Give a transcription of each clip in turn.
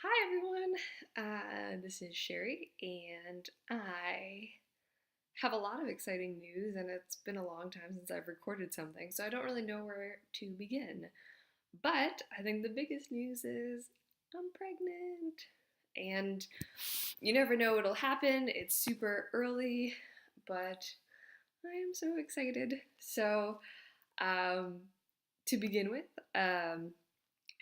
Hi everyone, this is Sherry, and I have a lot of exciting news, and it's been a long time since I've recorded something, so I don't really know where to begin. But I think the biggest news is I'm pregnant, and you never know what'll happen. It's super early, but I am so excited. So, um, to begin with, I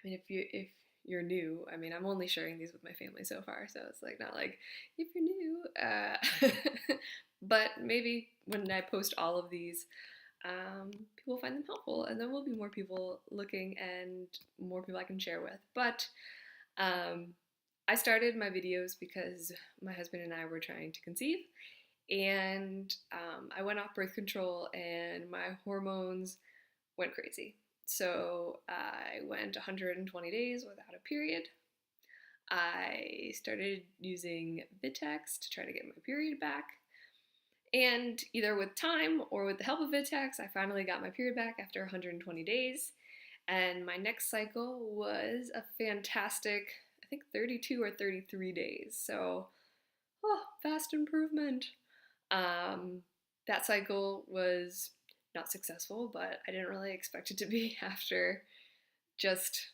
mean, if you're new, I mean, I'm only sharing these with my family so far, so it's like not like if you're new, but maybe when I post all of these, people find them helpful, and then will be more people looking and more people I can share with. But um, I started my videos because my husband and I were trying to conceive, and I went off birth control, and my hormones went crazy. So I went 120 days without a period. I started using Vitex to try to get my period back. And either with time or with the help of Vitex, I finally got my period back after 120 days. And my next cycle was a fantastic, I think 32 or 33 days. So, vast improvement. Um, that cycle was not successful, but I didn't really expect it to be after just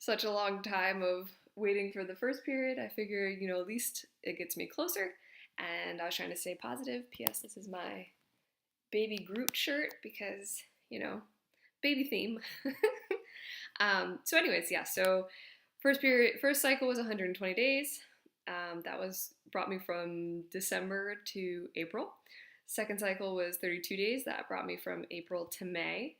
such a long time of waiting for the first period. I figure, at least it gets me closer. And I was trying to stay positive. P.S. This is my baby Groot shirt because, baby theme. Anyways, yeah. So, first cycle was 120 days. That was brought me from December to April. Second cycle was 32 days. That brought me from April to May.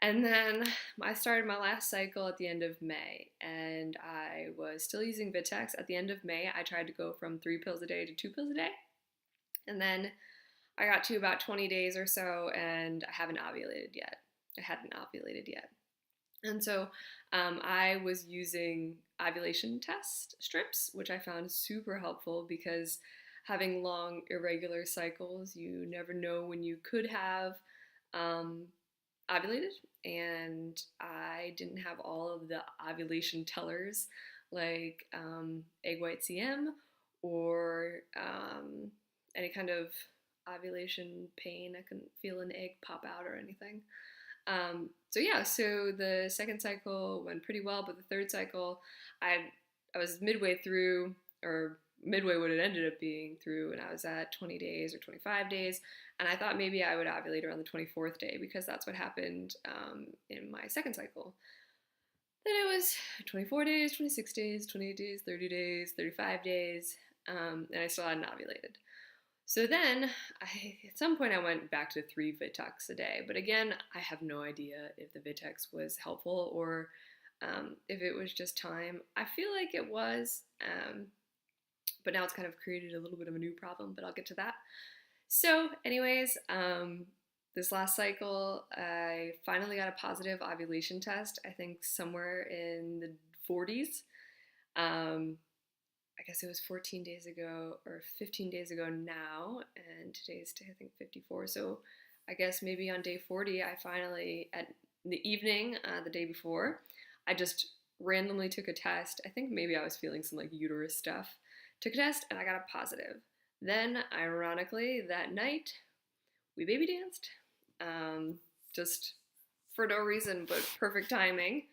And then I started my last cycle at the end of May, and I was still using Vitex. At the end of May, I tried to go from 3 pills a day to 2 pills a day. And then I got to about 20 days or so, and I haven't ovulated yet. I hadn't ovulated yet. And so I was using ovulation test strips, which I found super helpful because having long, irregular cycles, you never know when you could have um, ovulated. And I didn't have all of the ovulation tellers like egg white CM or any kind of ovulation pain. I couldn't feel an egg pop out or anything. So the second cycle went pretty well, but the third cycle, I was midway through, or midway what it ended up being through, and I was at 20 days or 25 days, and I thought maybe I would ovulate around the 24th day because that's what happened in my second cycle. Then it was 24 days, 26 days, 28 days, 30 days, 35 days, and I still hadn't ovulated. So then, at some point, I went back to 3 Vitex a day. But again, I have no idea if the Vitex was helpful or if it was just time. I feel like it was, but now it's kind of created a little bit of a new problem, but I'll get to that. So, anyways, this last cycle, I finally got a positive ovulation test, I think somewhere in the 40s. Um, I guess it was 14 days ago or 15 days ago now, and today's I think 54. So I guess maybe on day 40, I finally, at the evening, the day before, I just randomly took a test. I think maybe I was feeling some like uterus stuff. Took a test and I got a positive. Then, ironically, that night, we baby danced. Just for no reason, but perfect timing.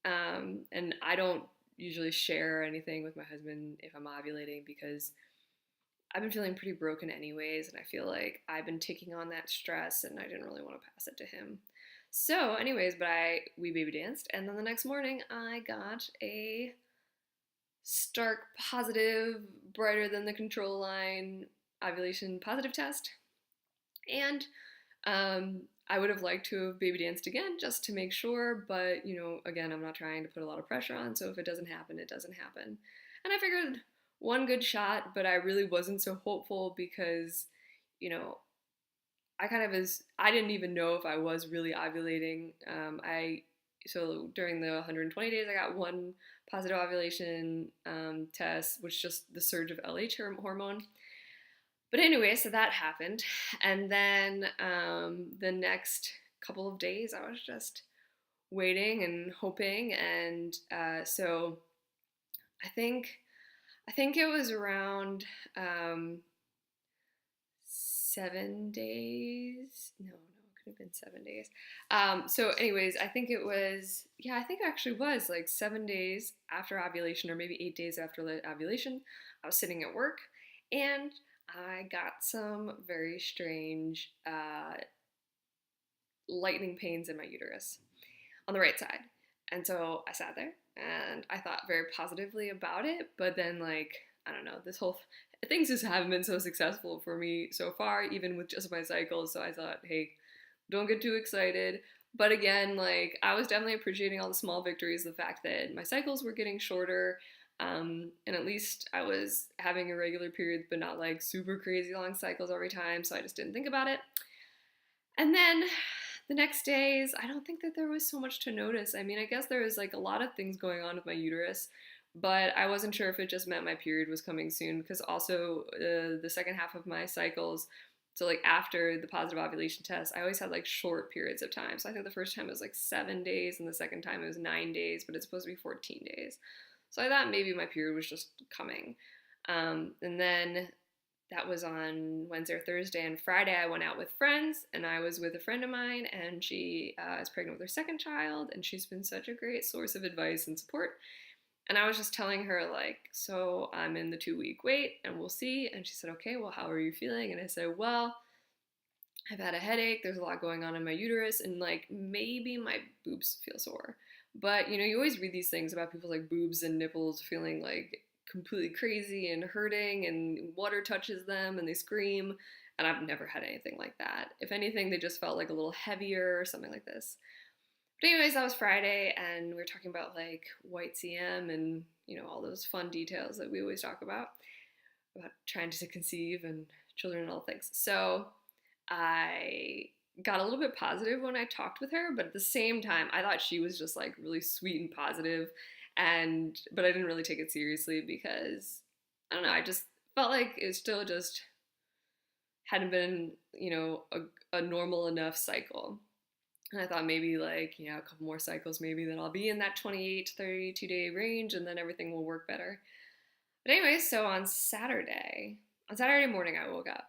And I don't usually share anything with my husband if I'm ovulating because I've been feeling pretty broken anyways, and I feel like I've been taking on that stress and I didn't really want to pass it to him. So, anyways, we baby danced, and then the next morning I got a stark positive, brighter than the control line ovulation positive test, and I would have liked to have baby danced again just to make sure, but again, I'm not trying to put a lot of pressure on, so if it doesn't happen, it doesn't happen. And I figured one good shot, but I really wasn't so hopeful because, you know, I didn't even know if I was really ovulating. So during the 120 days, I got one positive ovulation test, which is just the surge of LH hormone. But anyway, so that happened. And then the next couple of days, I was just waiting and hoping. And so I think I think it was around 7 days. No, it could have been 7 days. So, anyways, I think it was, yeah, I think it actually was like 7 days after ovulation, or maybe 8 days after the ovulation. I was sitting at work and I got some very strange lightning pains in my uterus on the right side. And so I sat there and I thought very positively about it, but then, like, I don't know, things just haven't been so successful for me so far, even with just my cycles. So I thought, hey, don't get too excited. But again, like, I was definitely appreciating all the small victories, the fact that my cycles were getting shorter. And at least I was having irregular periods, but not like super crazy long cycles every time. So I just didn't think about it. And then the next days, I don't think that there was so much to notice. I mean, I guess there was like a lot of things going on with my uterus, but I wasn't sure if it just meant my period was coming soon, because also the second half of my cycles, so like after the positive ovulation test, I always had like short periods of time. So I think the first time it was like 7 days and the second time it was 9 days, but it's supposed to be 14 days. So I thought maybe my period was just coming. And then that was on Wednesday or Thursday, and Friday I went out with friends, and I was with a friend of mine, and she is pregnant with her second child, and she's been such a great source of advice and support. And I was just telling her, like, so I'm in the 2 week wait and we'll see. And she said, okay, well, how are you feeling? And I said, well, I've had a headache, there's a lot going on in my uterus, and like maybe my boobs feel sore. But you always read these things about people's like boobs and nipples feeling like completely crazy and hurting, and water touches them and they scream. And I've never had anything like that. If anything, they just felt like a little heavier or something like this. But anyways, that was Friday, and we were talking about like white CM and all those fun details that we always talk about trying to conceive and children and all things. So I got a little bit positive when I talked with her, but at the same time, I thought she was just like really sweet and positive, but I didn't really take it seriously because I don't know, I just felt like it still just hadn't been, a normal enough cycle. And I thought maybe like, a couple more cycles, maybe then I'll be in that 28 to 32 day range and then everything will work better. But anyway, so on Saturday morning, I woke up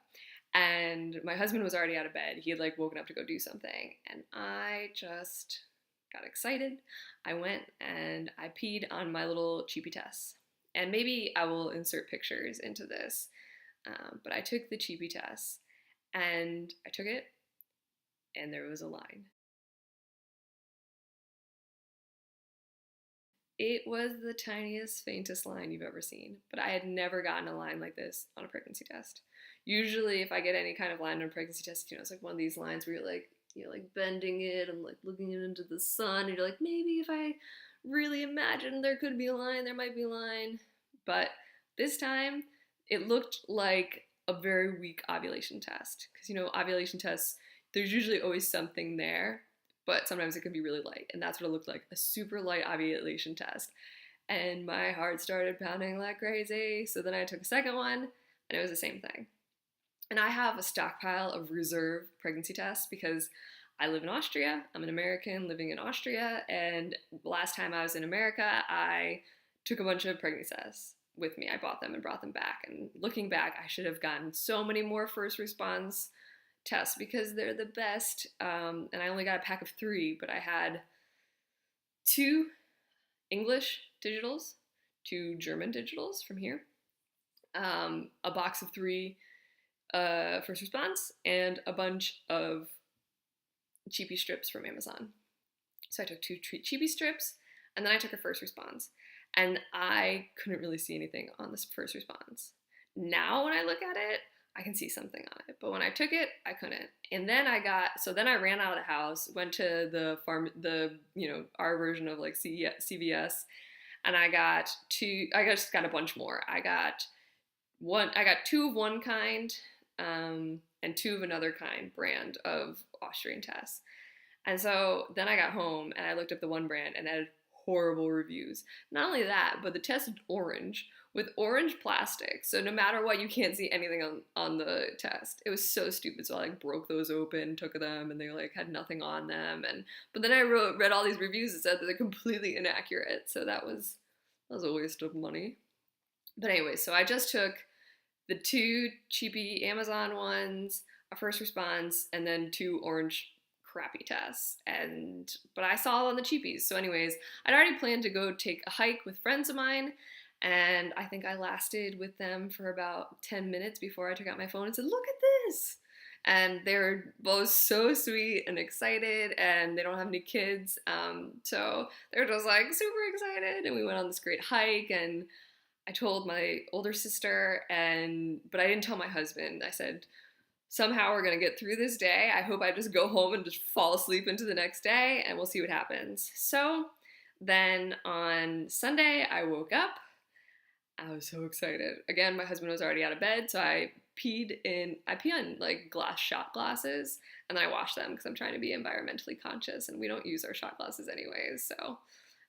and my husband was already out of bed. He had like woken up to go do something. And I just got excited. I went and I peed on my little cheapy test. And maybe I will insert pictures into this. But I took the cheapy test and I took it and there was a line. It was the tiniest, faintest line you've ever seen, but I had never gotten a line like this on a pregnancy test. Usually, if I get any kind of line on a pregnancy test, it's like one of these lines where you're like bending it and like looking into the sun, and you're like, maybe if I really imagine there could be a line, there might be a line. But this time, it looked like a very weak ovulation test. Because, ovulation tests, there's usually always something there, but sometimes it can be really light. And that's what it looked like, a super light ovulation test. And my heart started pounding like crazy. So then I took a second one, and it was the same thing. And I have a stockpile of reserve pregnancy tests because I live in Austria. I'm an American living in Austria. And last time I was in America, I took a bunch of pregnancy tests with me. I bought them and brought them back. And looking back, I should have gotten so many more first response tests because they're the best. And I only got a pack of 3, but I had 2 English digitals, 2 German digitals from here, a box of 3 first response, and a bunch of cheapy strips from Amazon. So I took 2 cheapy strips, and then I took a first response. And I couldn't really see anything on this first response. Now when I look at it, I can see something on it. But when I took it, I couldn't. And then I ran out of the house, went to the our version of like CVS, and I just got a bunch more. I got 2 of one kind, and 2 of another kind brand of Austrian tests. And so then I got home and I looked up the one brand and it had horrible reviews. Not only that, but the test is orange with orange plastic. So no matter what, you can't see anything on the test. It was so stupid. So I like broke those open, took them, and they like had nothing on them. But then I read all these reviews that said that they're completely inaccurate. So that was That was a waste of money. But anyway, so I just took the two cheapy Amazon ones, a first response, and then two orange crappy tests. But I saw it on the cheapies. So anyways, I'd already planned to go take a hike with friends of mine, and I think I lasted with them for about 10 minutes before I took out my phone and said, "Look at this." And they're both so sweet and excited, and they don't have any kids. So they're just like super excited. And we went on this great hike, and I told my older sister, but I didn't tell my husband. I said, somehow we're gonna get through this day. I hope I just go home and just fall asleep into the next day, and we'll see what happens. So then on Sunday, I woke up. I was so excited. Again, my husband was already out of bed, so I pee on like glass shot glasses, and then I wash them because I'm trying to be environmentally conscious, and we don't use our shot glasses anyways. So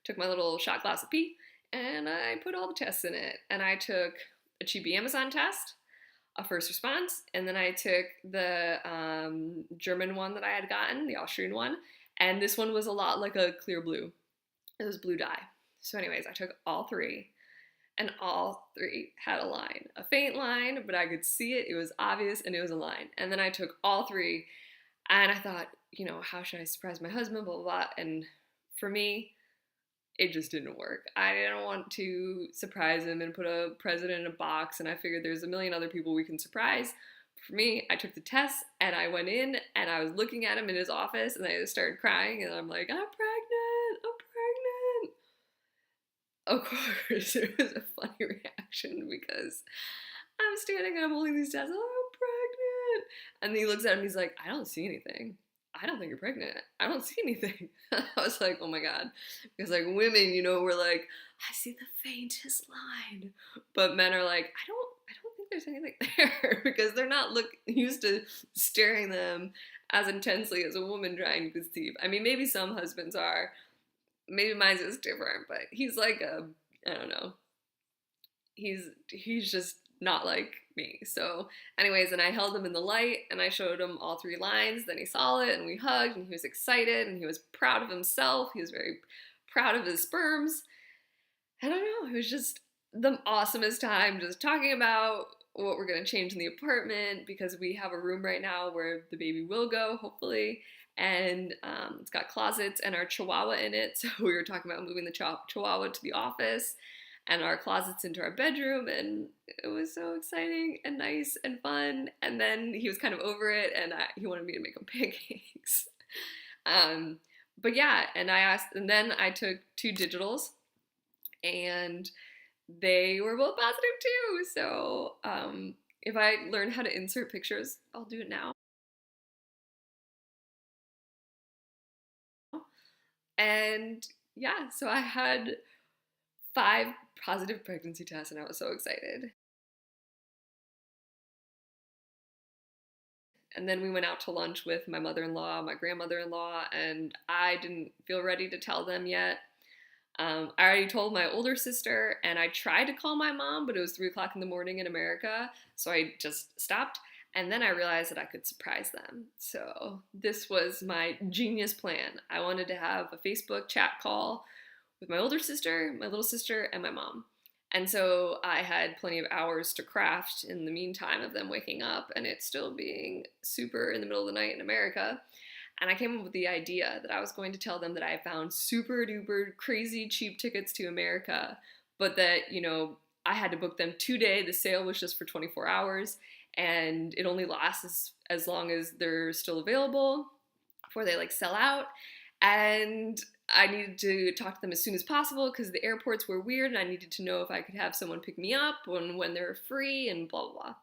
took my little shot glass of pee, and I put all the tests in it. And I took a cheapy Amazon test, a first response, and then I took the German one that I had gotten, the Austrian one, and this one was a lot like a clear blue. It was blue dye. So anyways, I took all three, and all three had a line. A faint line, but I could see it, it was obvious, and it was a line. And then I took all three, and I thought, how should I surprise my husband, blah, blah, blah. And for me, it just didn't work. I didn't want to surprise him and put a present in a box, and I figured there's a million other people we can surprise. For me, I took the test, and I went in, and I was looking at him in his office, and I just started crying, and I'm like, I'm pregnant, I'm pregnant. Of course, it was a funny reaction because I'm standing and I'm holding these tests, oh, I'm pregnant. And then he looks at him, he's like, I don't see anything. I don't think you're pregnant. I don't see anything. I was like, oh my God. Because like women, we're like, I see the faintest line. But men are like, I don't think there's anything there because they're not used to staring them as intensely as a woman trying to conceive. I mean, maybe some husbands are. Maybe mine's is different, but he's like I don't know. He's just not like me. So anyways, and I held him in the light and I showed him all three lines. Then he saw it and we hugged and he was excited and he was proud of himself. He was very proud of his sperms. I don't know. It was just the awesomest time just talking about what we're going to change in the apartment because we have a room right now where the baby will go, hopefully. And it's got closets and our chihuahua in it. So we were talking about moving the chihuahua to the office and our closets into our bedroom, and it was so exciting and nice and fun. And then he was kind of over it, and he wanted me to make him pancakes. But yeah, and then I took two digitals, and they were both positive too. So if I learn how to insert pictures, I'll do it now. And yeah, so I had 5 positive pregnancy tests and I was so excited. And then we went out to lunch with my mother-in-law, my grandmother-in-law, and I didn't feel ready to tell them yet. I already told my older sister, and I tried to call my mom, but it was 3 o'clock in the morning in America, so I just stopped. And then I realized that I could surprise them. So this was my genius plan. I wanted to have a Facebook chat call with my older sister, my little sister, and my mom. And so I had plenty of hours to craft in the meantime of them waking up and it still being super in the middle of the night in America. And I came up with the idea that I was going to tell them that I found super duper crazy cheap tickets to America, but that, I had to book them today. The sale was just for 24 hours and it only lasts as long as they're still available before they sell out. And I needed to talk to them as soon as possible because the airports were weird and I needed to know if I could have someone pick me up when they were free and blah, blah, blah.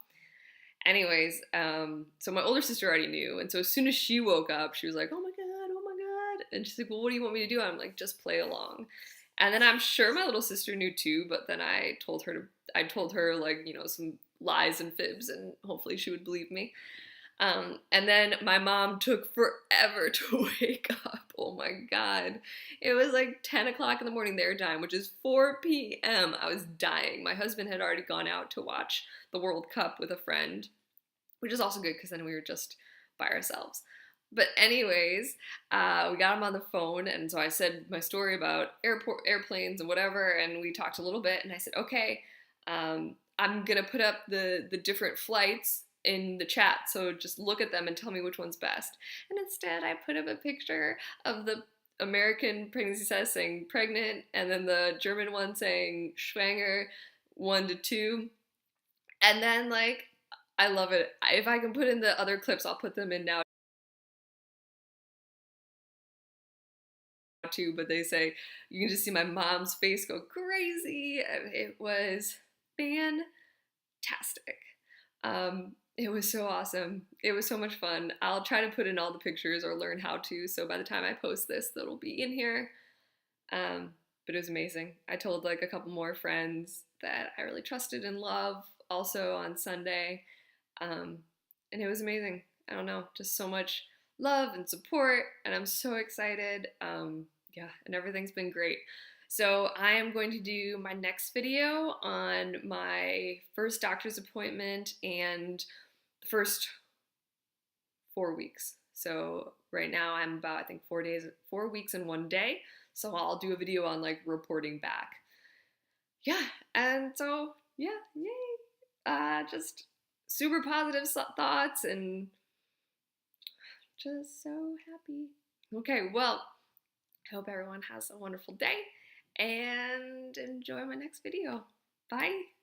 Anyways, so my older sister already knew. And so as soon as she woke up, she was like, oh my God, oh my God. And she's like, well, what do you want me to do? I'm like, just play along. And then I'm sure my little sister knew too, but then I told her some lies and fibs and hopefully she would believe me. And then my mom took forever to wake up. Oh my God. It was 10 o'clock in the morning their time, which is 4 p.m. I was dying. My husband had already gone out to watch the World Cup with a friend, which is also good because then we were just by ourselves. But anyways, we got him on the phone, and so I said my story about airplanes and whatever, and we talked a little bit, and I said, okay, I'm gonna put up the different flights in the chat, so just look at them and tell me which one's best. And instead, I put up a picture of the American pregnancy test saying pregnant, and then the German one saying schwanger 1 to 2, and then like I love it. If I can put in the other clips, I'll put them in now too, but they say you can just see my mom's face go crazy, and it was fantastic. It was so awesome. It was so much fun. I'll try to put in all the pictures or learn how to, so by the time I post this, that'll be in here. But it was amazing. I told like a couple more friends that I really trusted and love also on Sunday. And it was amazing. I don't know, just so much love and support, and I'm so excited. Yeah, and everything's been great. So I am going to do my next video on my first doctor's appointment and the first 4 weeks. So right now I'm about, I think, 4 weeks and 1 day. So I'll do a video on like reporting back. Yeah, and so yeah, yay. Just super positive thoughts and just so happy. Okay, well, I hope everyone has a wonderful day and enjoy my next video. Bye.